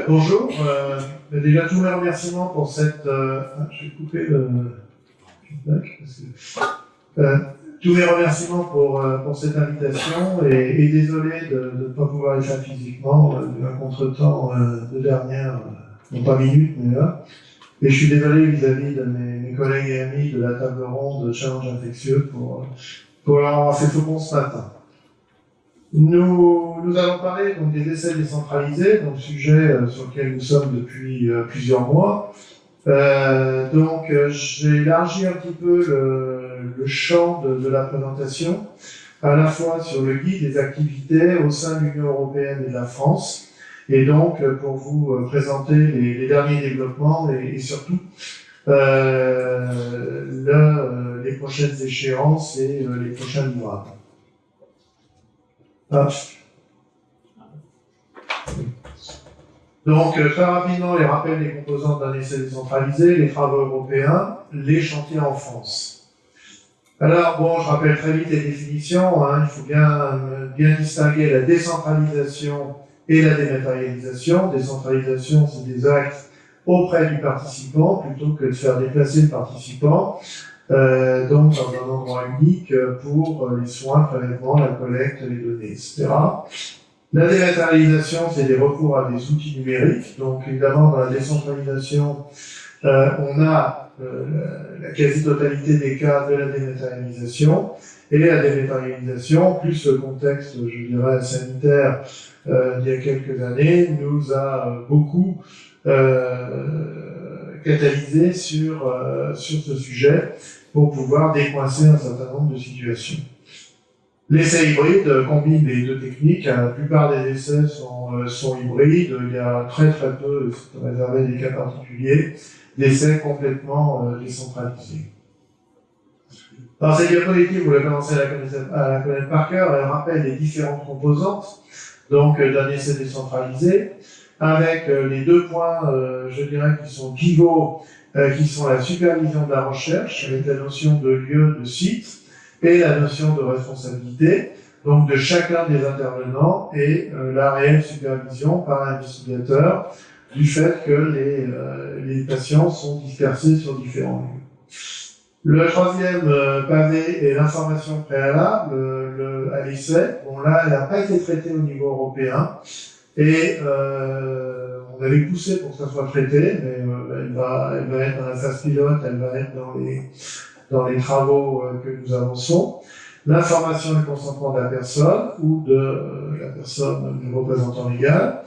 Bonjour, déjà tous mes remerciements pour cette... je vais couper le... tous mes remerciements pour cette invitation et désolé de ne pas pouvoir être là physiquement, un contretemps de dernière, non pas minute, mais là. Et je suis désolé vis-à-vis de mes collègues et amis de la table ronde de Challenge Infectieux pour leur avoir fait tout bon ce matin. Nous allons parler donc des essais décentralisés, donc sujet sur lequel nous sommes depuis plusieurs mois. J'ai élargi un petit peu le champ de la présentation, à la fois sur le guide des activités au sein de l'Union européenne et de la France, et donc pour vous présenter les derniers développements et surtout les prochaines échéances et les prochains livrables. Donc, très rapidement, les rappels des composantes d'un essai décentralisé, les travaux européens, les chantiers en France. Alors, bon, je rappelle très vite les définitions, il faut bien distinguer la décentralisation et la dématérialisation. Décentralisation, c'est des actes auprès du participant, plutôt que de faire déplacer le participant, donc dans un endroit unique pour les soins, le prélèvement, la collecte, les données, etc. La dématérialisation, c'est des recours à des outils numériques. Donc, évidemment, dans la décentralisation, on a la quasi-totalité des cas de la dématérialisation. Et la dématérialisation, plus le contexte, je dirais, sanitaire d'il y a quelques années, nous a beaucoup catalysé sur ce sujet pour pouvoir décoincer un certain nombre de situations. L'essai hybride combine les deux techniques. La plupart des essais sont hybrides. Il y a très peu, c'est réservé des cas particuliers, d'essais complètement décentralisés. Alors, cette diapositive, vous la commencez à la connaître par cœur. Elle rappelle les différentes composantes donc d'un essai décentralisé, avec les deux points, je dirais, qui sont pivots, qui sont la supervision de la recherche, avec la notion de lieu, de site, et la notion de responsabilité, donc de chacun des intervenants, et la réelle supervision par l'investigateur du fait que les patients sont dispersés sur différents lieux. Le troisième pavé est l'information préalable à l'essai. Bon, là, elle n'a pas été traitée au niveau européen, et on avait poussé pour que ça soit traité, mais elle va être dans la phase pilote, elle va être dans les travaux que nous avançons. L'information et le consentement de la personne ou de la personne du représentant légal.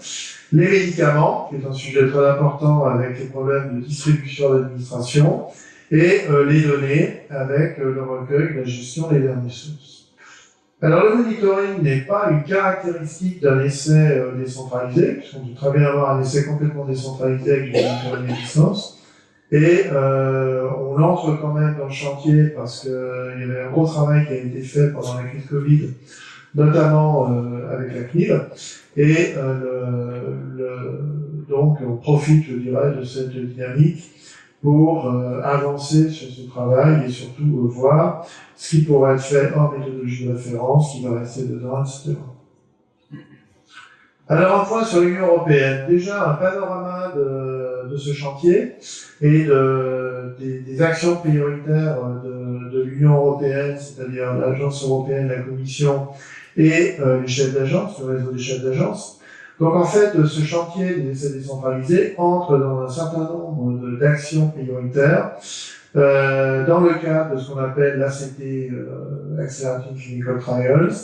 Les médicaments, qui est un sujet très important avec les problèmes de distribution d'administration. Et les données avec le recueil, la gestion des dernières sources. Alors le monitoring n'est pas une caractéristique d'un essai décentralisé, puisqu'on peut très bien avoir un essai complètement décentralisé avec du monitoring à distance. Et on entre quand même dans le chantier parce qu'il y avait un gros travail qui a été fait pendant la crise Covid, notamment avec la CNIL. Et donc on profite, je dirais, de cette dynamique pour avancer sur ce travail et surtout voir ce qui pourrait être fait hors méthodologie de référence, qui va rester dedans, etc. Alors un point sur l'Union européenne. Déjà un panorama de ce chantier et des actions prioritaires de l'Union européenne, c'est-à-dire l'Agence européenne, la Commission et les chefs d'agence, le réseau des chefs d'agence. Donc en fait, ce chantier des essais décentralisés entre dans un certain nombre d'actions prioritaires dans le cadre de ce qu'on appelle l'ACT, Accelerating Clinical Trials.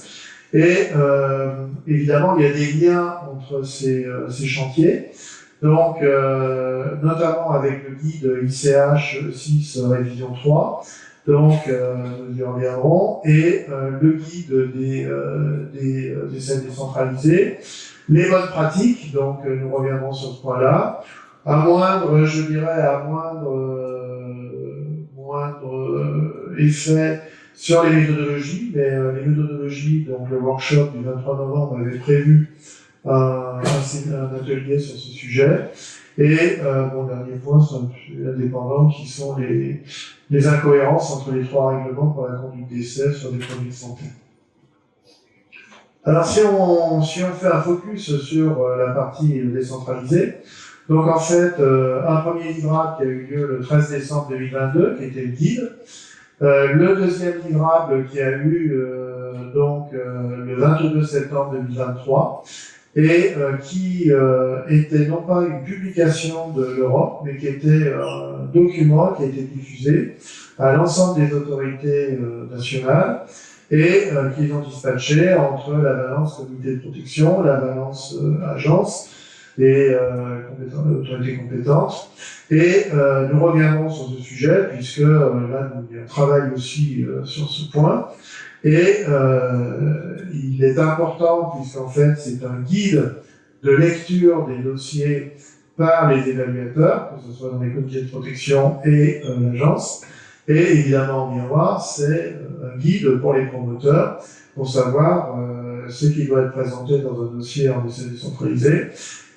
Et évidemment, il y a des liens entre ces chantiers, donc notamment avec le guide ICH 6 révision 3, donc nous y reviendrons, et le guide des essais décentralisés, les bonnes pratiques, donc nous reviendrons sur ce point-là, à moindre effet sur les méthodologies, mais les méthodologies, donc le workshop du 23 novembre avait prévu un atelier sur ce sujet. Et mon dernier point sur l'indépendant, qui sont les incohérences entre les trois règlements pour la conduite d'essai sur des produits de santé. Alors si on fait un focus sur la partie décentralisée, donc en fait, un premier livrable qui a eu lieu le 13 décembre 2022, qui était le guide. Le deuxième livrable qui a eu le 22 septembre 2023 et qui était non pas une publication de l'Europe, mais qui était un document qui a été diffusé à l'ensemble des autorités nationales et qu'ils ont dispatché entre la balance comité de protection, la balance agence et autorités compétentes. Et nous reviendrons sur ce sujet, puisque là, il y a un travail aussi sur ce point. Et il est important, puisqu'en fait, c'est un guide de lecture des dossiers par les évaluateurs, que ce soit dans les comités de protection et l'agence. Et évidemment, en miroir, c'est un guide pour les promoteurs, pour savoir ce qui doit être présenté dans un dossier en essai décentralisé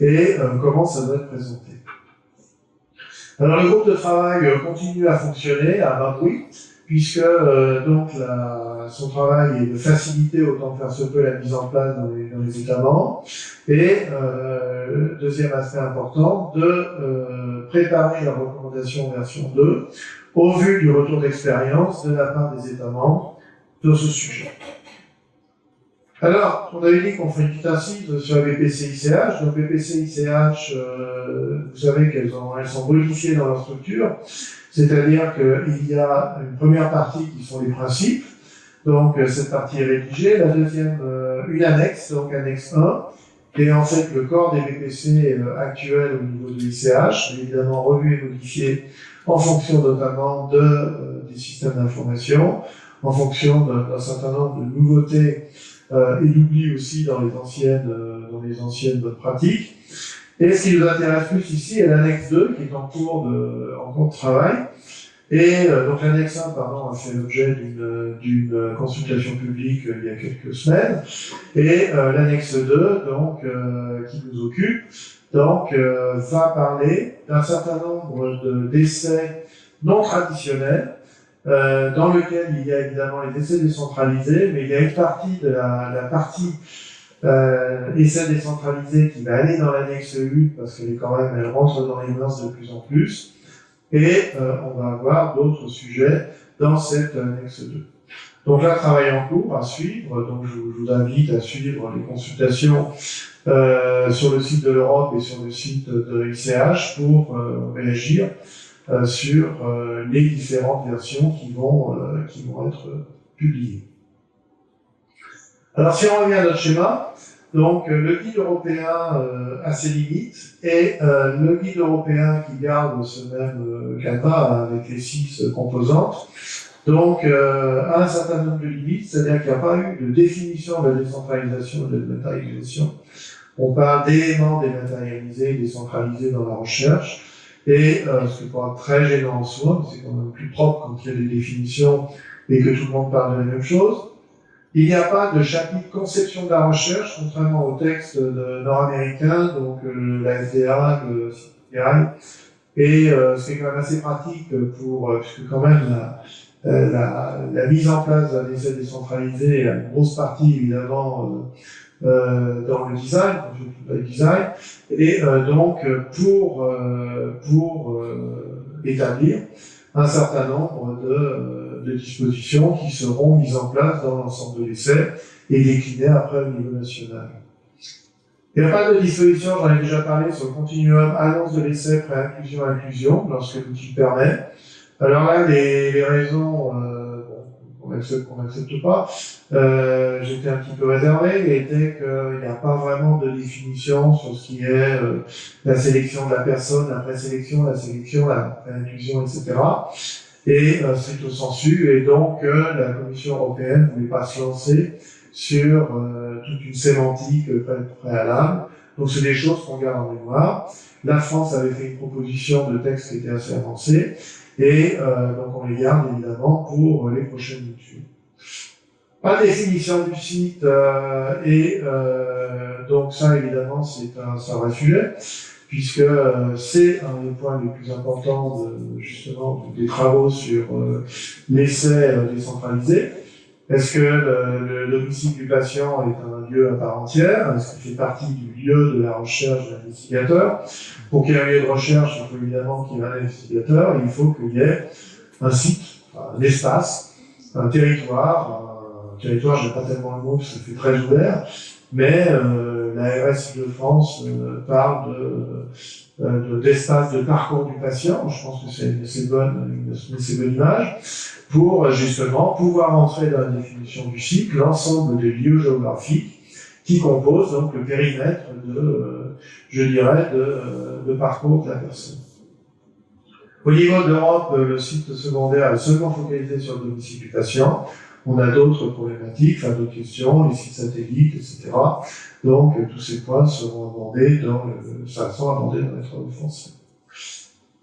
et comment ça doit être présenté. Alors le groupe de travail continue à fonctionner à bas bruit, puisque son travail est de faciliter autant que faire se peut la mise en place dans les États membres, et deuxième aspect important, de préparer la recommandation version 2 au vu du retour d'expérience de la part des États membres sur ce sujet. Alors, on avait dit qu'on ferait une petite incise sur la BPC-ICH. Donc, BPC-ICH, vous savez qu'elles sont modifiées dans leur structure. C'est-à-dire qu'il y a une première partie qui sont les principes. Donc, cette partie est rédigée. La deuxième, une annexe, donc annexe 1, qui est en fait le corps des BPC actuels au niveau de l'ICH, évidemment revu et modifié en fonction notamment des systèmes d'information, en fonction d'un certain nombre de nouveautés et d'oubli aussi dans les anciennes bonnes pratiques. Et ce qui nous intéresse plus ici est l'annexe 2 qui est en cours de travail. Et donc l'annexe 1 a fait l'objet d'une consultation publique il y a quelques semaines. Et l'annexe 2 qui nous occupe va parler d'un certain nombre d'essais non traditionnels dans lequel il y a évidemment les essais décentralisés, mais il y a une partie de la partie essais décentralisés qui va aller dans l'annexe 1 parce qu'elle rentre dans les mœurs de plus en plus, et on va avoir d'autres sujets dans cette annexe 2. Donc là, travail en cours à suivre, donc je vous invite à suivre les consultations sur le site de l'Europe et sur le site de ICH pour réagir sur les différentes versions qui vont être publiées. Alors si on revient à notre schéma, donc le guide européen a ses limites, et le guide européen qui garde ce même cadre avec les 6 composantes, donc a un certain nombre de limites, c'est-à-dire qu'il n'y a pas eu de définition de la décentralisation et de la dématérialisation. On parle d'éléments dématérialisés et décentralisés dans la recherche, et ce qui est pas très gênant en soi, mais c'est quand même plus propre quand il y a des définitions et que tout le monde parle de la même chose. Il n'y a pas de chapitre conception de la recherche, contrairement au texte nord-américain, donc la FDA, le CPI, et c'est quand même assez pratique puisque quand même la mise en place d'un essai décentralisé a une grosse partie évidemment dans le design, dans le design, et pour établir un certain nombre de dispositions qui seront mises en place dans l'ensemble de l'essai et déclinées après au niveau national. Il n'y a pas de disposition, j'en ai déjà parlé, sur le continuum annonce de l'essai, pré-inclusion, lorsque l'outil le permet. Alors là, les raisons qu'on accepte pas, j'étais un petit peu réservé, était qu'il n'y a pas vraiment de définition sur ce qui est la sélection de la personne, la présélection, la sélection, la pré-inclusion, etc. Et stricto sensu, et donc la Commission européenne ne voulait pas se lancer sur toute une sémantique préalable. Donc c'est des choses qu'on garde en mémoire. La France avait fait une proposition de texte qui était assez avancée, et donc on les garde évidemment pour les prochaines études. Pas de définition du site, donc ça évidemment c'est un vrai sujet, puisque c'est un des points les plus importants justement des travaux sur l'essai décentralisé. Est-ce que le domicile du patient est un lieu à part entière? Est-ce qu'il fait partie du lieu de la recherche de l'investigateur? Pour qu'il y ait un lieu de recherche, il faut évidemment qu'il y ait un investigateur, et il faut qu'il y ait un site, un espace, un territoire, j'aime pas tellement le mot parce que ça fait très ouvert, mais la RS Île-de-France parle d'espace de parcours du patient, je pense que c'est une bonne image, pour justement pouvoir entrer dans la définition du site l'ensemble des lieux géographiques qui composent donc le périmètre de parcours de la personne. Au niveau de l'Europe, le site secondaire est seulement focalisé sur le domicile du patient. On a d'autres problématiques, d'autres questions, les sites satellites, etc. Donc, tous ces points seront abordés dans les travaux français.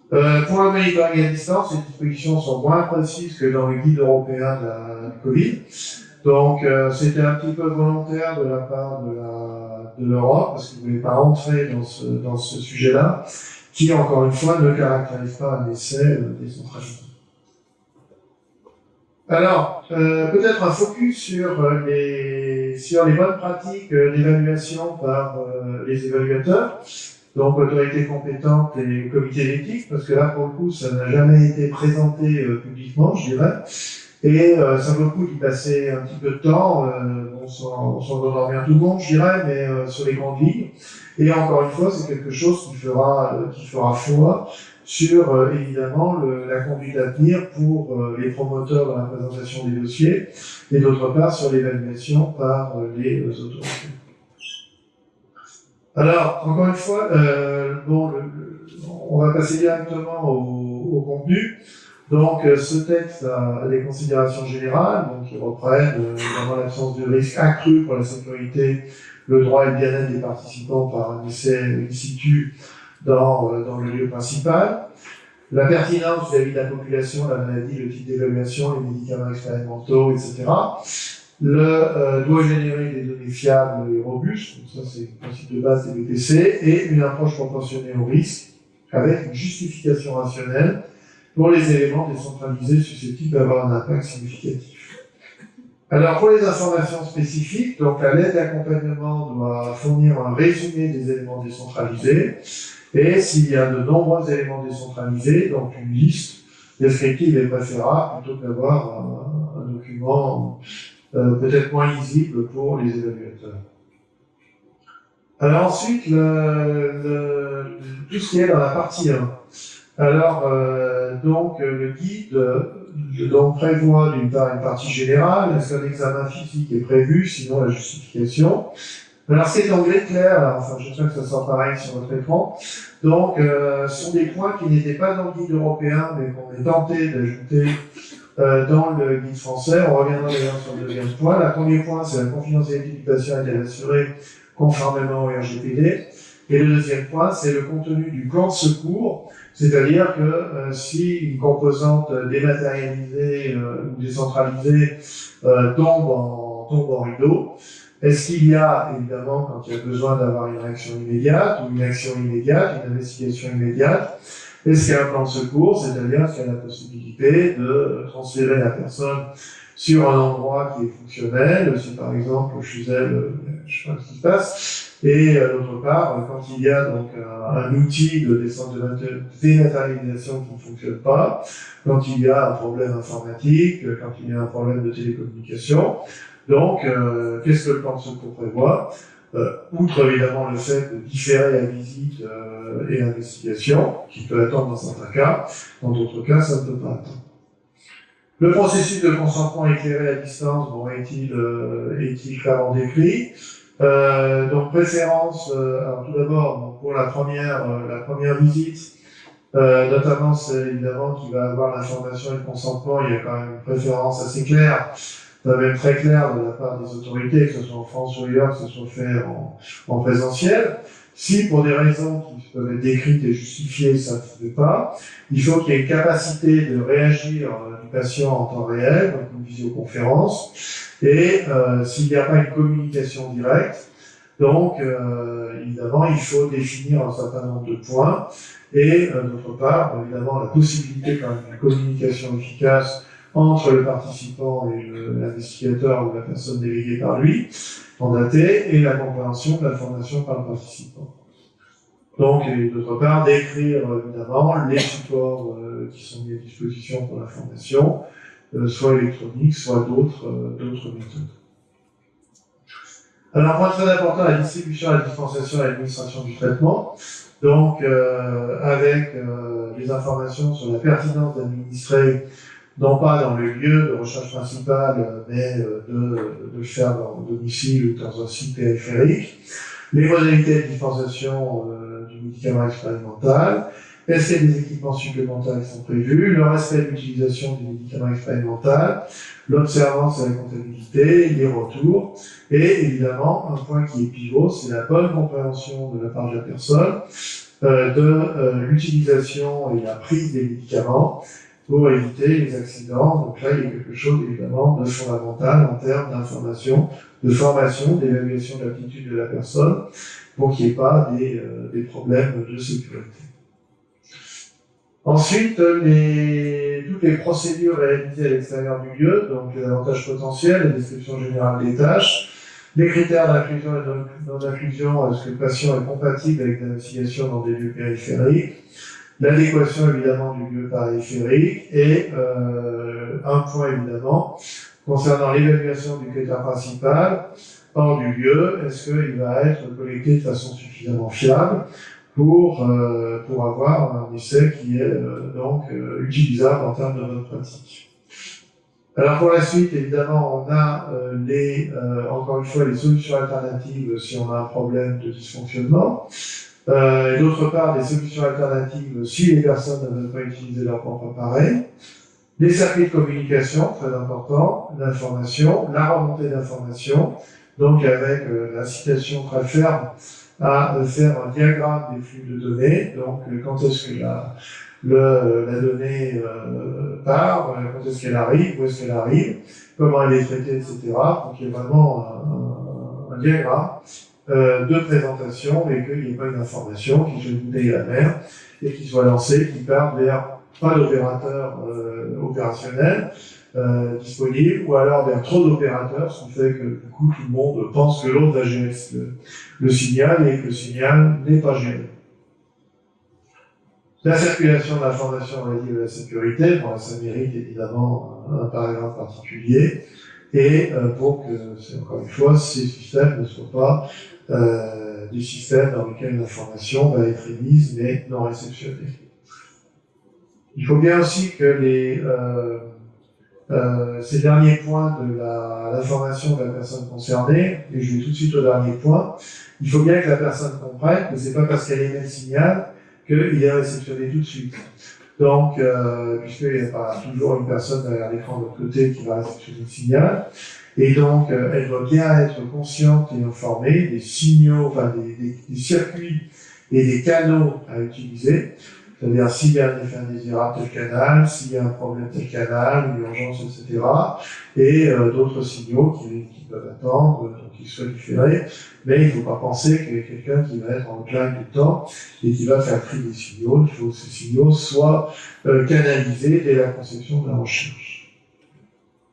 Pour le monitoring à distance, les dispositions sont moins précises que dans le guide européen du Covid. Donc, c'était un petit peu volontaire de la part de l'Europe, parce qu'ils ne voulaient pas entrer dans ce sujet-là, qui, encore une fois, ne caractérise pas un essai décentralisé. Alors, peut-être un focus sur les bonnes pratiques d'évaluation par les évaluateurs, donc autorité compétente et comité d'éthique, parce que là, pour le coup, ça n'a jamais été présenté publiquement, je dirais, et ça vaut le coup d'y passer un petit peu de temps, sans endormir tout le monde, je dirais, mais sur les grandes lignes. Et encore une fois, c'est quelque chose qui fera foi sur, évidemment, la conduite à tenir pour les promoteurs dans la présentation des dossiers, et d'autre part sur l'évaluation par les autorités. Alors, encore une fois, on va passer directement au contenu. Donc, ce texte a des considérations générales, donc qui reprennent évidemment l'absence de risque accru pour la sécurité, le droit et le bien-être des participants par un essai in situ dans le lieu principal, la pertinence vis-à-vis de la population, la maladie, le type d'évaluation, les médicaments expérimentaux, etc. Doit générer des données fiables et robustes, donc ça c'est le principe de base des BPC, et une approche proportionnée au risque, avec une justification rationnelle pour les éléments décentralisés susceptibles d'avoir un impact significatif. Alors pour les informations spécifiques, donc la lettre d'accompagnement doit fournir un résumé des éléments décentralisés, et s'il y a de nombreux éléments décentralisés, donc une liste descriptive est préférable plutôt que d'avoir un document peut-être moins lisible pour les évaluateurs. Alors ensuite, tout ce qui est dans la partie 1. Alors, donc, le guide prévoit d'une part une partie générale, est-ce qu'un examen physique est prévu, sinon la justification. Alors, ce qui est en gris clair, enfin, j'espère que ça sort pareil sur votre écran, donc, ce sont des points qui n'étaient pas dans le guide européen, mais qu'on est tenté d'ajouter dans le guide français. On reviendra d'ailleurs sur le deuxième point. Le premier point, c'est la confidentialité du patient est assurée conformément au RGPD. Et le deuxième point, c'est le contenu du plan de secours, c'est-à-dire que si une composante dématérialisée ou décentralisée tombe en rideau, est-ce qu'il y a, évidemment, quand il y a besoin d'avoir une réaction immédiate, ou une action immédiate, une investigation immédiate, est-ce qu'il y a un plan de secours, c'est-à-dire est-ce qu'il y a la possibilité de transférer la personne sur un endroit qui est fonctionnel, si par exemple chez elle, je sais pas ce qui se passe, et d'autre part, quand il y a donc un outil de dématérialisation qui ne fonctionne pas, quand il y a un problème informatique, quand il y a un problème de télécommunication, donc qu'est-ce que le plan de secours prévoit? Outre évidemment le fait de différer la visite et l'investigation, qui peut attendre dans certains cas, dans d'autres cas, ça ne peut pas attendre. Le processus de consentement éclairé à distance, est-il clairement décrit? Donc préférence, alors tout d'abord, pour la première visite, notamment c'est évidemment qui va avoir l'information et le consentement, il y a quand même une préférence assez claire, même très claire de la part des autorités, que ce soit en France ou ailleurs, que ce soit fait en présentiel. Si pour des raisons qui peuvent être décrites et justifiées, ça ne se fait pas, il faut qu'il y ait une capacité de réagir du patient en temps réel, donc une visioconférence, et s'il n'y a pas une communication directe, donc évidemment il faut définir un certain nombre de points, et d'autre part, évidemment, la possibilité quand même d'une communication efficace entre le participant et l'investigateur ou la personne déléguée par lui, mandatée, et la compréhension de l'information par le participant. Donc, et d'autre part, d'écrire évidemment les supports qui sont mis à disposition pour la formation, soit électroniques, soit d'autres méthodes. Alors, point très important, la distribution, la dispensation et l'administration du traitement. Donc, avec les informations sur la pertinence d'administrer, non pas dans le lieu de recherche principal, mais de le faire dans le domicile ou dans un site périphérique, les modalités de dispensation du médicament expérimental, est-ce qu'il y a des équipements supplémentaires qui sont prévus, le respect de l'utilisation du médicament expérimental, l'observance et la comptabilité, les retours, et évidemment, un point qui est pivot, c'est la bonne compréhension de la part de la personne de l'utilisation et la prise des médicaments pour éviter les accidents. Donc là, il y a quelque chose évidemment de fondamental en termes d'information, de formation, d'évaluation de l'aptitude de la personne pour qu'il n'y ait pas des problèmes de sécurité. Ensuite, toutes les procédures réalisées à l'extérieur du lieu, donc les avantages potentiels, la description générale des tâches, les critères d'inclusion et de non-inclusion, est-ce que le patient est compatible avec l'investigation dans des lieux périphériques, l'adéquation évidemment du lieu périphérique, et un point évidemment concernant l'évaluation du critère principal hors du lieu, est-ce qu'il va être collecté de façon suffisamment fiable pour avoir un essai qui est donc utilisable en termes de bonne pratique. Alors pour la suite, évidemment, on a encore une fois les solutions alternatives si on a un problème de dysfonctionnement. Et d'autre part, des solutions alternatives si les personnes ne veulent pas utiliser leur propre appareil. Les circuits de communication, très important, l'information, la remontée d'informations, donc avec l'incitation très ferme à faire un diagramme des flux de données, donc quand est-ce que la donnée part, quand est-ce qu'elle arrive, où est-ce qu'elle arrive, comment elle est traitée, etc. Donc il y a vraiment un diagramme de présentation et qu'il n'y ait pas une information qui se bouteille à la mer et qui soit lancée, qui parte vers pas d'opérateur opérationnel disponible ou alors vers trop d'opérateurs, ce qui fait que du coup tout le monde pense que l'autre va gérer le signal et que le signal n'est pas géré. La circulation de l'information relative à la sécurité, bon, ça mérite évidemment un paragraphe particulier, et pour que, encore une fois, ces systèmes ne soient pas des systèmes dans lesquels l'information va être émise mais non réceptionnée. Il faut bien aussi que ces derniers points de l'information de la personne concernée, et je vais tout de suite au dernier point, il faut bien que la personne comprenne que c'est pas parce qu'elle émet le signal qu'il est réceptionné tout de suite. Donc, puisqu'il n'y a pas toujours une personne derrière l'écran de l'autre côté qui va réceptionner le signal, et donc elle doit bien être consciente et informée des signaux, enfin des circuits et des canaux à utiliser. C'est-à-dire s'il y a un effet indésirable tel canal, s'il y a un problème tel canal, une urgence, etc. Et d'autres signaux qui peuvent attendre, donc qui soient différés. Mais il ne faut pas penser qu'il y a quelqu'un qui va être en plein du temps et qui va faire tri des signaux. Il faut que ces signaux soient canalisés dès la conception de la recherche.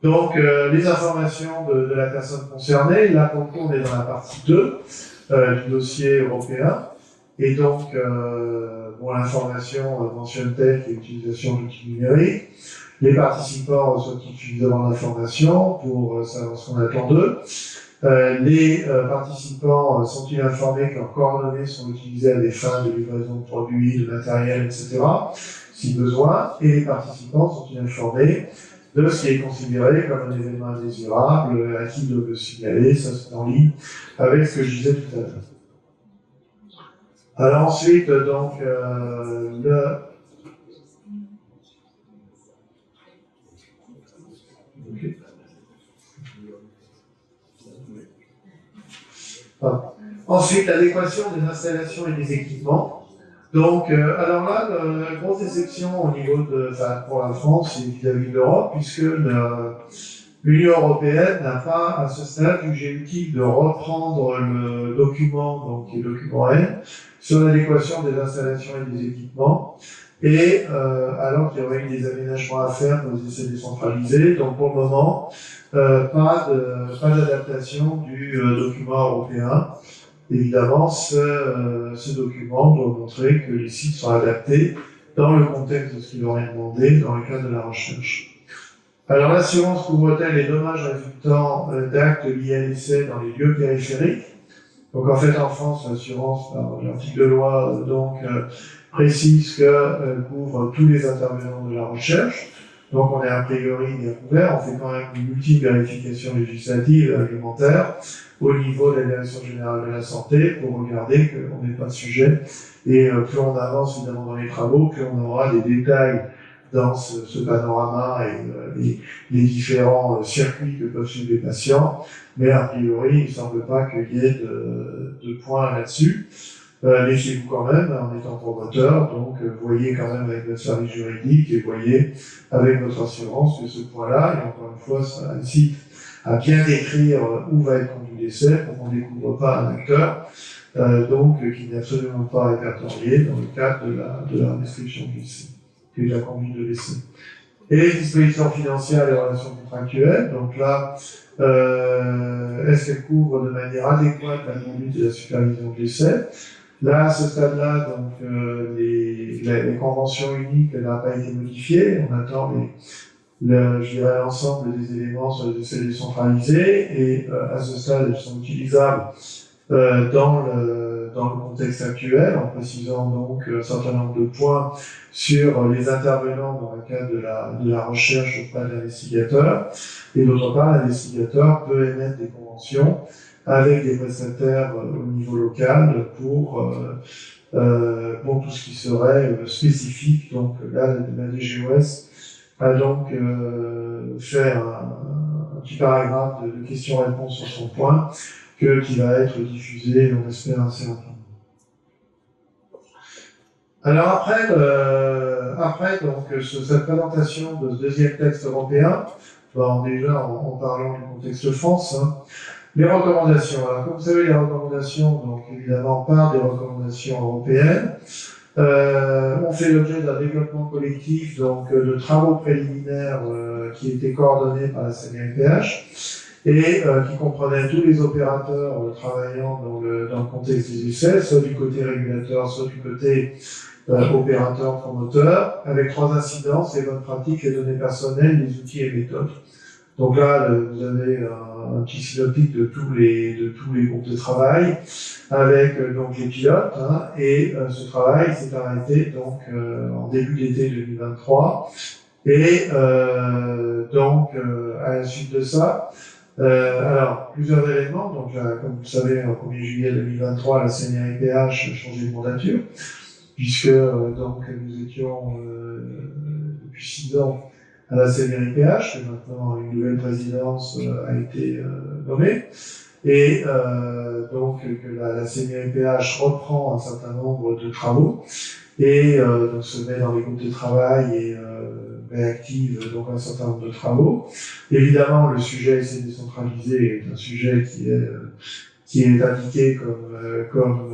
Donc les informations de la personne concernée, là pour le coup on est dans la partie 2 du dossier européen. Et donc, l'information mentionne telle que l'utilisation d'outils numériques. Les participants reçoivent suffisamment d'informations pour savoir ce qu'on attend d'eux. Les participants sont-ils informés que leurs coordonnées sont utilisées à des fins de livraison de produits, de matériel, etc., si besoin. Et les participants sont-ils informés de ce qui est considéré comme un événement indésirable, à qui doivent le signaler. Ça, c'est en ligne avec ce que je disais tout à l'heure. Alors ensuite, donc, okay. Ensuite, l'adéquation des installations et des équipements. Donc, alors là, la grosse déception au niveau pour la France et vis-à-vis de l'Europe, puisque l'Union européenne n'a pas, à ce stade, jugé utile de reprendre le document, donc qui est le document N, sur l'adéquation des installations et des équipements, et alors qu'il y aurait eu des aménagements à faire pour les essais décentralisés. Donc pour le moment, pas d'adaptation du document européen. Évidemment, ce document doit montrer que les sites sont adaptés dans le contexte de ce qui leur est demandé dans le cadre de la recherche. Alors l'assurance couvre-t-elle les dommages résultant d'actes liés à l'essai dans les lieux périphériques? Donc en fait en France, l'assurance, par l'article de loi, précise que couvre tous les intervenants de la recherche. Donc on est a priori bien couvert, on fait quand même une multiple vérification législative et réglementaire au niveau de la Direction générale de la santé pour regarder qu'on n'ait pas de sujet. Et plus on avance évidemment dans les travaux, plus on aura des détails dans ce panorama et les différents circuits que peuvent suivre les patients. Mais a priori, il ne semble pas qu'il y ait de points là-dessus. Méfiez-vous quand même en étant promoteur, donc voyez quand même avec votre service juridique et voyez avec votre assurance que ce point-là, et encore une fois, ça incite à bien décrire où va être conduit l'essai pour qu'on ne découvre pas un acteur, donc qui n'est absolument pas répertorié dans le cadre de la description de l'essai et de la conduite de l'essai. Et les dispositions financières et les relations contractuelles, donc là, est-ce qu'elles couvrent de manière adéquate la conduite et la supervision de l'essai? Là, à ce stade-là, donc les conventions uniques n'ont pas été modifiées. On attend je dirais l'ensemble des éléments sur les essais décentralisés et à ce stade, elles sont utilisables dans le contexte actuel, en précisant donc un certain nombre de points sur les intervenants dans le cadre de la recherche auprès de l'investigateur. Et d'autre part, l'investigateur peut émettre des conventions avec des prestataires au niveau local pour tout ce qui serait spécifique. Donc là, la DGOS a donc fait un petit paragraphe de questions-réponses sur son point qui va être diffusé, on espère, assez rapidement. Alors après donc, cette présentation de ce deuxième texte européen, déjà en parlant du contexte France, les recommandations. Alors, comme vous savez, les recommandations, donc évidemment, partent des recommandations européennes. On fait l'objet d'un développement collectif, donc de travaux préliminaires qui étaient coordonnés par la CNIPH et qui comprenaient tous les opérateurs travaillant dans le contexte des essais, soit du côté régulateur, soit du côté opérateur promoteur, avec 3 incidences, les bonnes pratiques, les données personnelles, les outils et méthodes. Donc là, vous avez un petit synoptique de tous les groupes de travail avec donc les pilotes, et ce travail s'est arrêté donc en début d'été 2023 et donc à la suite de ça, alors plusieurs éléments. Donc comme vous le savez, au 1er juillet 2023, la CNRIPH a changé de mandature puisque donc nous étions depuis 6 ans à la CNRIPH, que maintenant une nouvelle présidence a été nommée, et donc que la CNRIPH reprend un certain nombre de travaux, et donc se met dans les groupes de travail et réactive donc un certain nombre de travaux. Évidemment, le sujet essai décentralisé est un sujet qui est indiqué comme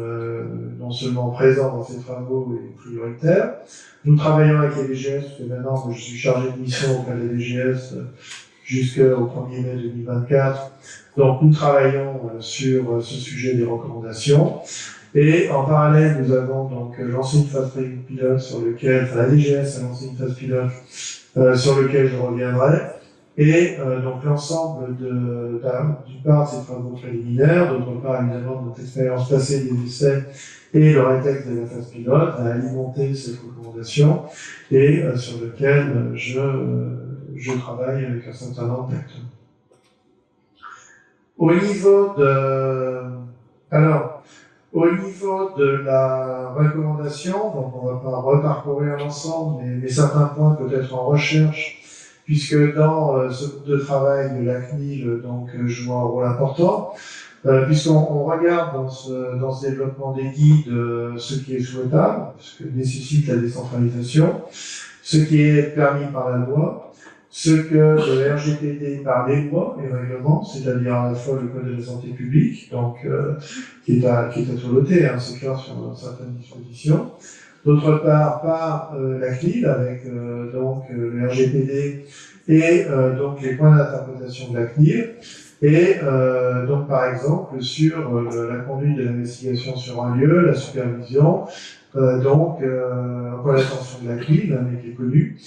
non seulement présent dans ces travaux et prioritaire. Nous travaillons avec les DGS, parce que maintenant je suis chargé de mission auprès des DGS jusqu'au 1er mai 2024. Donc nous travaillons sur ce sujet des recommandations. Et en parallèle, nous avons donc lancé une phase pilote sur lequel, la DGS a lancé une phase pilote sur lequel je reviendrai. Et donc l'ensemble d'une part de ces travaux préliminaires, d'autre part évidemment de notre expérience passée des essais et le rétexte de la phase pilote a alimenté cette recommandation et sur lequel je travaille avec un certain nombre d'acteurs. Au niveau de la recommandation, donc on ne va pas reparcourir l'ensemble, mais certains points peut-être en recherche, puisque dans ce groupe de travail de la CNIL donc, joue un rôle important, puisqu'on regarde dans ce développement des guides ce qui est souhaitable, ce que nécessite la décentralisation, ce qui est permis par la loi, ce que le RGPD par les lois et règlements, c'est-à-dire à la fois le Code de la santé publique, donc qui est à tournoter, c'est clair sur certaines dispositions, D'autre part, par la CNIL, avec donc le RGPD et donc les points d'interprétation de la CNIL. Et donc, par exemple, sur la conduite de l'investigation sur un lieu, la supervision, pour l'attention de la CNIL, mais qui est connue.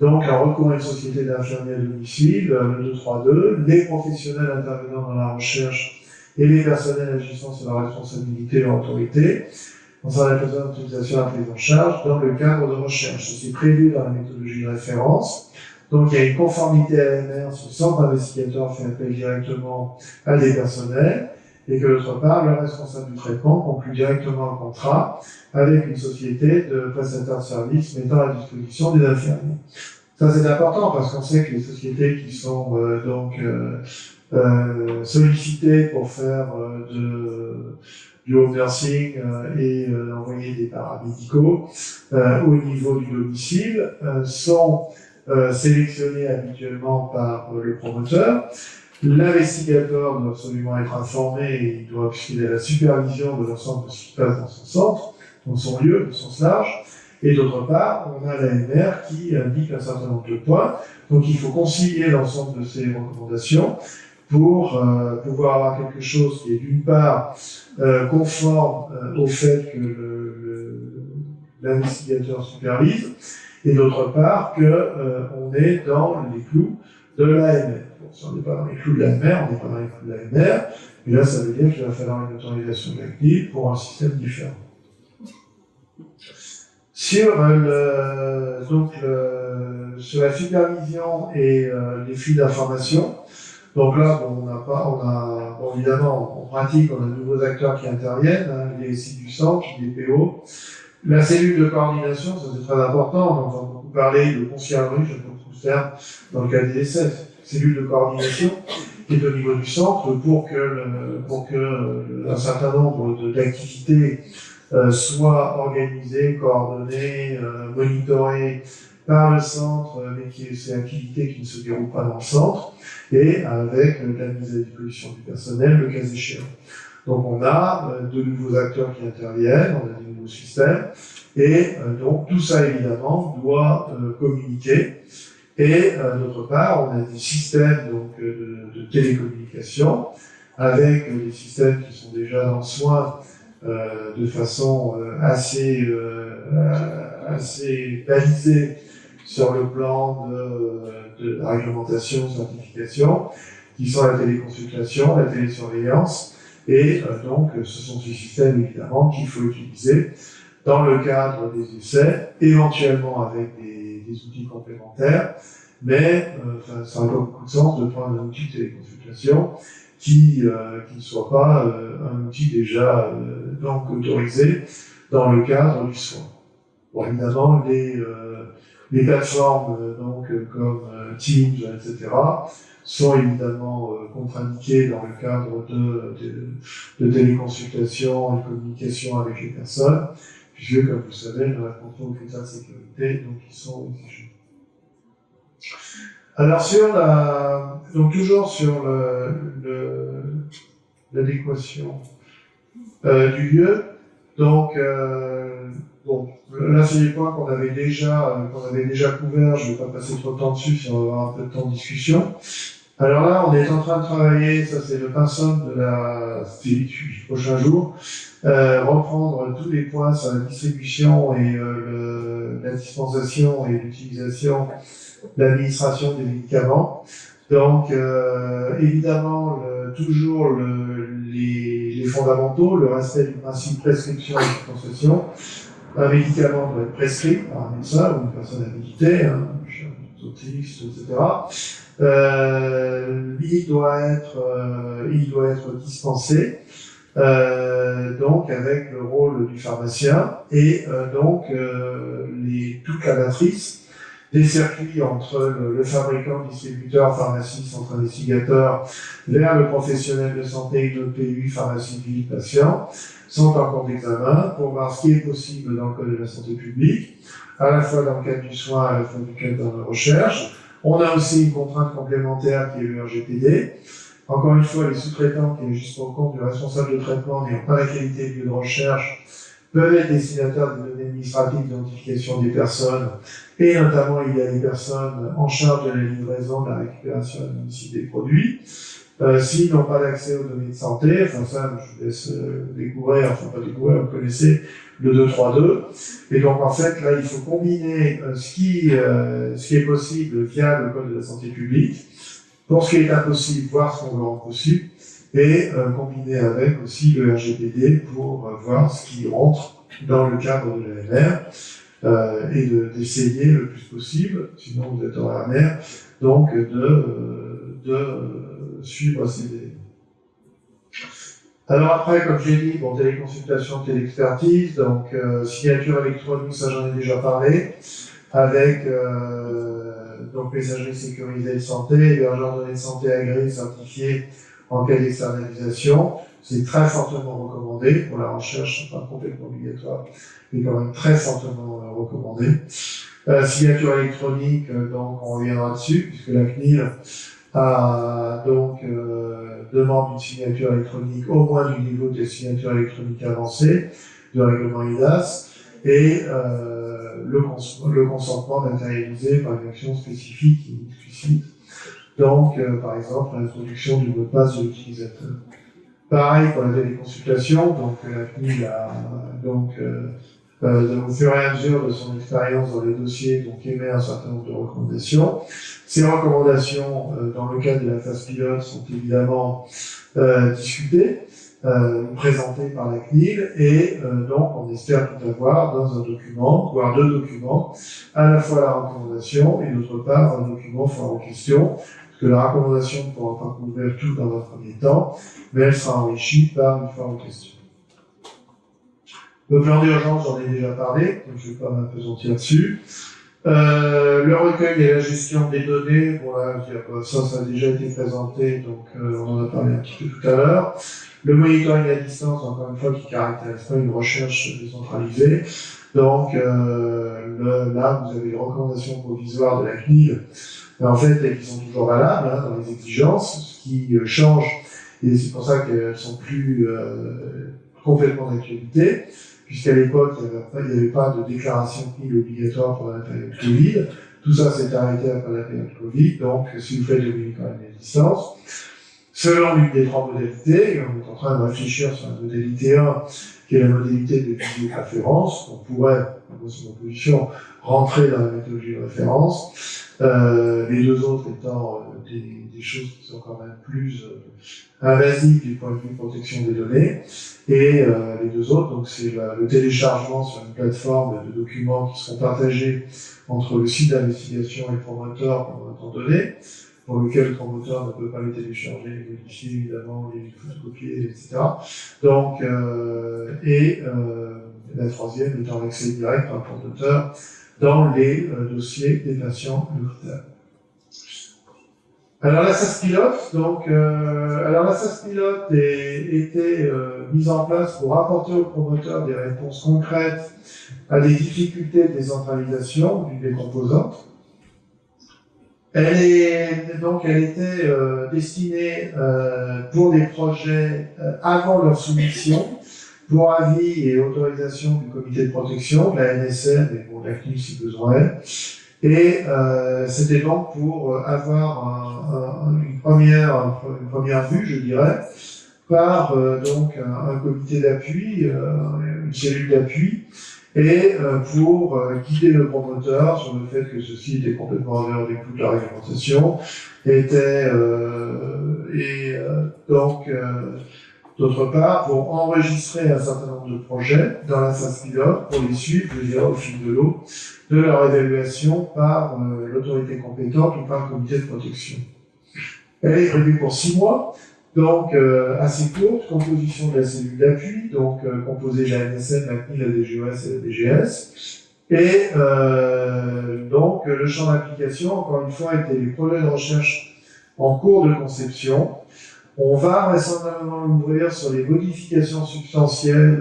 Donc, en recours à une société d'infirmiers à domicile, le 232, les professionnels intervenant dans la recherche et les personnels agissant sur la responsabilité et leur autorité, concernant la personne d'utilisation et la prise en charge dans le cadre de recherche. C'est prévu dans la méthodologie de référence. Donc, il y a une conformité à l'AMR, ce centre investigateur fait appel directement à des personnels, et que d'autre part, le responsable du traitement conclut directement un contrat avec une société de prestataires de services mettant à disposition des infirmiers. Ça, c'est important parce qu'on sait que les sociétés qui sont sollicitées pour faire du home nursing et envoyer des paramédicaux au niveau du domicile sont sélectionnés habituellement par le promoteur. L'investigateur doit absolument être informé et il doit assurer la supervision de l'ensemble de ce qui se passe dans son centre, dans son lieu, au sens large. Et d'autre part, on a l'AMR qui indique un certain nombre de points. Donc il faut concilier l'ensemble de ces recommandations pour pouvoir avoir quelque chose qui est d'une part conforme au fait que l'investigateur supervise, et d'autre part qu'on est dans les clous de l'AMR. Bon, si on n'est pas dans les clous de l'AMR, on n'est pas dans les clous de l'AMR, et là ça veut dire qu'il va falloir une autorisation de la CNIL pour un système différent. Sur la supervision et les flux d'information, donc là, évidemment, en pratique, on a de nouveaux acteurs qui interviennent, les sites du centre, les PO. La cellule de coordination, ça c'est très important, on entend beaucoup parler de conciergerie, je pense que c'est dans le cas des essais, cellule de coordination qui est au niveau du centre pour que un certain nombre d'activités soient organisées, coordonnées, monitorées par le centre, mais c'est une activité qui ne se déroule pas dans le centre, et avec la mise à disposition du personnel, le cas échéant. Donc on a de nouveaux acteurs qui interviennent, on a des nouveaux systèmes, et donc tout ça évidemment doit communiquer. Et d'autre part, on a des systèmes donc, de télécommunication, avec des systèmes qui sont déjà dans le soin de façon assez balisée sur le plan de la réglementation, certification, qui sont la téléconsultation, la télésurveillance, et donc ce sont ces systèmes évidemment qu'il faut utiliser dans le cadre des essais, éventuellement avec des outils complémentaires, mais ça n'a pas beaucoup de sens de prendre un outil de téléconsultation qui ne soit pas un outil déjà donc autorisé dans le cadre du soin. Bon, évidemment, les plateformes comme Teams, etc., sont évidemment contre-indiquées dans le cadre de téléconsultation et de communication avec les personnes, puisque, comme vous savez, le contrôle aux critères de sécurité, donc ils sont exigés. Alors toujours sur l'adéquation du lieu, donc là c'est des points qu'on avait déjà couverts, je ne vais pas passer trop de temps dessus si on va avoir un peu de temps de discussion. Alors là, on est en train de travailler, ça c'est le pain somme de du prochain jour, reprendre tous les points sur la distribution et la dispensation et l'utilisation, l'administration des médicaments. Donc évidemment, toujours les fondamentaux, le respect du principe prescription et dispensation. Un médicament doit être prescrit par un médecin ou une personne habilitée, un autiste, etc. Il doit être dispensé, donc avec le rôle du pharmacien et toute la matrice des circuits entre le fabricant, distributeur, pharmacie, centre investigateur, vers le professionnel de santé, le PU, pharmacie publique, patient, sont en cours d'examen pour voir ce qui est possible dans le code de la santé publique, à la fois dans le cadre du soin, à la fois du cadre de la recherche. On a aussi une contrainte complémentaire qui est le RGPD. Encore une fois, les sous-traitants qui est juste pour le compte du responsable de traitement n'ayant pas la qualité de lieu de recherche peuvent être destinataires des données administratives d'identification des personnes, et notamment il y a les personnes en charge de la livraison, de la récupération et de domicile des produits. S'ils n'ont pas d'accès aux données de santé, enfin ça, je vous laisse découvrir, enfin pas découvrir, vous connaissez le 232. Et donc en fait, là, il faut combiner ce qui est possible via le Code de la santé publique, pour ce qui est impossible, voir ce qu'on veut rendre possible, et combiner avec aussi le RGPD pour voir ce qui rentre dans le cadre de l'AMR, et d'essayer le plus possible, sinon vous êtes en AMR, donc de suivre ces délais. Alors après, comme j'ai dit, bon, téléconsultation, téléexpertise, donc signature électronique, ça j'en ai déjà parlé, avec donc messagerie sécurisée de santé, hébergeur de données de santé agréé, certifié en cas d'externalisation. C'est très fortement recommandé pour la recherche, pas complètement obligatoire, mais quand même très fortement recommandé. Signature électronique, donc on reviendra dessus, puisque la CNIL donc demande une signature électronique au moins du niveau des signatures électroniques avancées de règlement IDAS, et le consentement matérialisé par une action spécifique qui explicite, donc par exemple l'introduction du mot de passe de l'utilisateur. Pareil pour la téléconsultation, donc la CNIL a donc au fur et à mesure de son expérience dans les dossiers, donc émet un certain nombre de recommandations. Ces recommandations, dans le cadre de la phase pilote, sont évidemment discutées, présentées par la CNIL, et donc on espère tout avoir dans un document, voire deux documents, à la fois la recommandation et d'autre part un document fort en question, parce que la recommandation ne pourra pas couvrir tout dans un premier temps, mais elle sera enrichie par une forme de question. Le plan d'urgence, j'en ai déjà parlé, donc je ne vais pas m'appesantir dessus. Le recueil et la gestion des données, bon là, ça a déjà été présenté, donc on en a parlé un petit peu tout à l'heure. Le monitoring à distance, encore une fois, qui caractérise pas une recherche décentralisée. Donc là, vous avez les recommandations provisoires de la CNIL, mais en fait, elles sont toujours valables hein, dans les exigences, ce qui change, et c'est pour ça qu'elles sont plus complètement d'actualité, puisqu'à l'époque, il n'y avait pas de déclaration CNIL obligatoire pendant la période Covid. Tout ça s'est arrêté après la période Covid, donc si vous faites le monitoring à distance, selon l'une des trois modalités, et on est en train de réfléchir sur la modalité 1, qui est la modalité de visioconférence, on pourrait, dans son opposition, rentrer dans la méthodologie de référence, les deux autres étant des choses qui sont quand même plus invasives du point de vue protection des données, et les deux autres, donc c'est le téléchargement sur une plateforme de documents qui seront partagés entre le site d'investigation et le promoteur pendant un temps donné, pour lequel le promoteur ne peut pas les télécharger, les modifier évidemment, les photocopier, etc. Donc, la troisième étant l'accès direct par le promoteur dans les dossiers des patients à l'hôpital. Alors la SAS pilote, donc, la SAS pilote était mise en place pour apporter aux promoteurs des réponses concrètes à des difficultés de décentralisation d'une des composantes. Elle était destinée pour des projets avant leur soumission, pour avis et autorisation du comité de protection, de la NSM et pour la CNIL si besoin est. Et c'était donc pour avoir une première vue, je dirais, par donc un comité d'appui, une cellule d'appui, et pour guider le promoteur sur le fait que ceci était complètement en dehors des coûts de la réglementation, donc d'autre part pour enregistrer un certain nombre de projets dans la phase pilote pour les suivre, je dirais, au fil de l'eau, de leur évaluation par l'autorité compétente ou par le comité de protection. Elle est prévue pour 6 mois, donc assez courte, composition de la cellule d'appui, donc composée de la NSM, la CNIL, la DGOS et la DGS. Et donc le champ d'application, encore une fois, était les projets de recherche en cours de conception. On va vraisemblablement l'ouvrir sur les modifications substantielles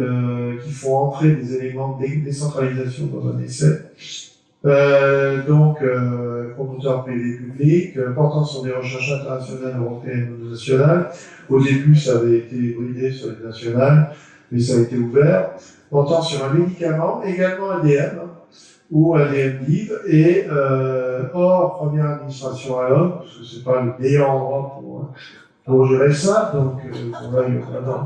qui font entrer des éléments de décentralisation dans un essai. Promoteur privé public, portant sur des recherches internationales, européennes ou nationales. Au début, ça avait été bridé sur les nationales. mais ça a été ouvert, portant sur un médicament, également ADM, ou ADM libre, et hors première administration à l'homme, parce que c'est pas le meilleur endroit pour gérer ça, donc dans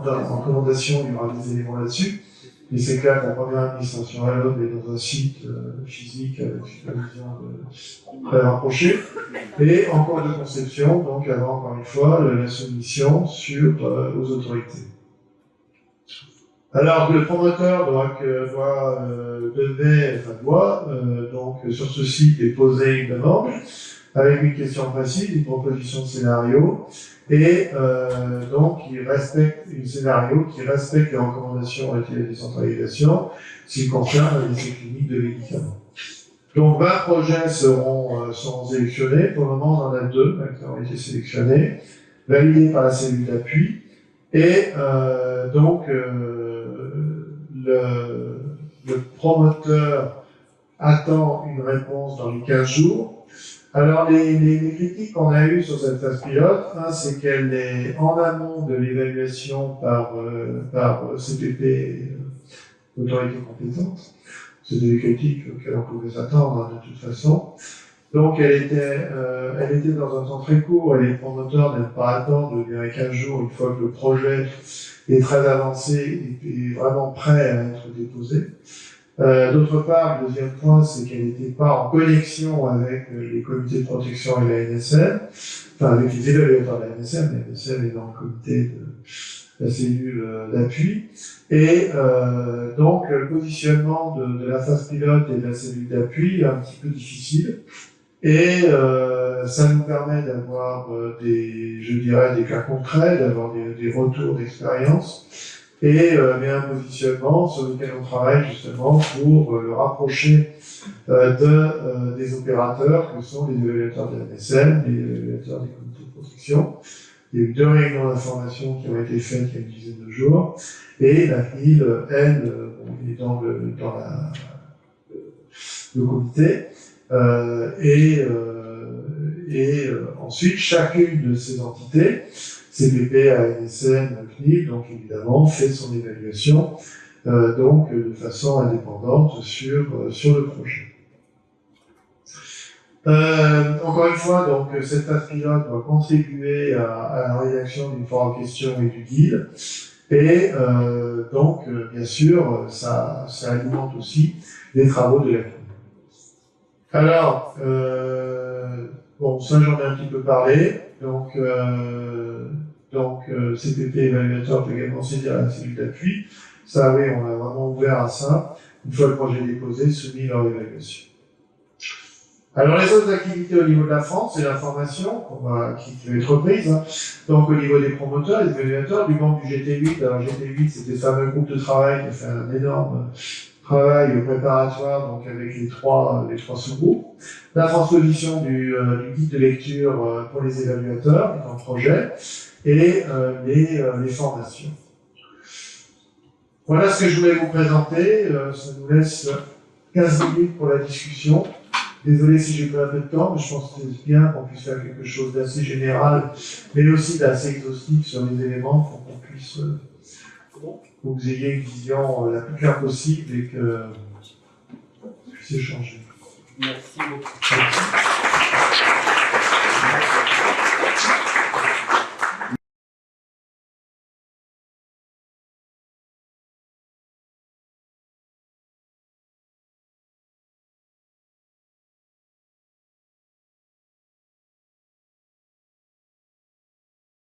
la recommandation, il y aura des éléments là-dessus. Et c'est clair que la première administration à l'homme est dans un site physique avec supervision très rapprochée, et en cours de conception, donc avant encore une fois la soumission aux autorités. Alors le promoteur doit donc sur ce site déposer une demande avec une question précise, une proposition de scénario, et donc il respecte un scénario qui respecte les recommandations relatives à la décentralisation, s'il concerne les essais cliniques de médicaments. Donc 20 projets seront sélectionnés. Pour le moment, on en a 2 qui ont été sélectionnés, validés par la cellule d'appui, et le promoteur attend une réponse dans les 15 jours. Alors, les critiques qu'on a eues sur cette phase pilote, c'est qu'elle est en amont de l'évaluation par CPP, autorité compétente. C'était des critiques auxquelles on pouvait s'attendre de toute façon. Donc, elle était dans un temps très court, et les promoteurs n'aiment pas attendre les 15 jours une fois que le projet est très avancé et vraiment prêt à être déposé. D'autre part, le deuxième point, c'est qu'elle n'était pas en connexion avec les comités de protection et la NSM, enfin avec les évaluateurs de la NSM est dans le comité de la cellule d'appui, et donc le positionnement de la phase pilote et de la cellule d'appui est un petit peu difficile, et ça nous permet d'avoir des cas concrets, d'avoir des retours d'expérience, et un positionnement sur lequel on travaille justement pour le rapprocher des opérateurs que sont les évaluateurs de la NSM, les évaluateurs des comités de protection. Il y a eu 2 réunions d'information qui ont été faites il y a une dizaine de jours, et la CNIL, elle, est dans le comité, ensuite chacune de ces entités, CPP, ANSM, CNIL, donc évidemment, fait son évaluation de façon indépendante sur le projet. Encore une fois, donc, cette phase pilote doit contribuer à la rédaction d'une foire en question et du guide, et bien sûr, ça alimente aussi les travaux de la CNIL. Alors, ça j'en ai un petit peu parlé, CPP évaluateur peut également saisir la cellule d'appui. Ça, oui, on a vraiment ouvert à ça. Une fois le projet déposé, soumis leur évaluation. Alors, les autres activités au niveau de la France, c'est l'information qui va être reprise. Donc, au niveau des promoteurs, des évaluateurs, du membre du GT8. Alors, GT8, c'était ce fameux groupe de travail qui a fait un énorme travail préparatoire, donc avec les trois sous-groupes. La transposition du guide de lecture pour les évaluateurs, les grands projets, et les formations. Voilà ce que je voulais vous présenter. Ça nous laisse 15 minutes pour la discussion. Désolé si j'ai pris un peu de temps, mais je pense que c'est bien qu'on puisse faire quelque chose d'assez général, mais aussi d'assez exhaustif sur les éléments pour qu'on puisse, que vous ayez une vision la plus claire possible et que vous puissiez échanger. Merci beaucoup.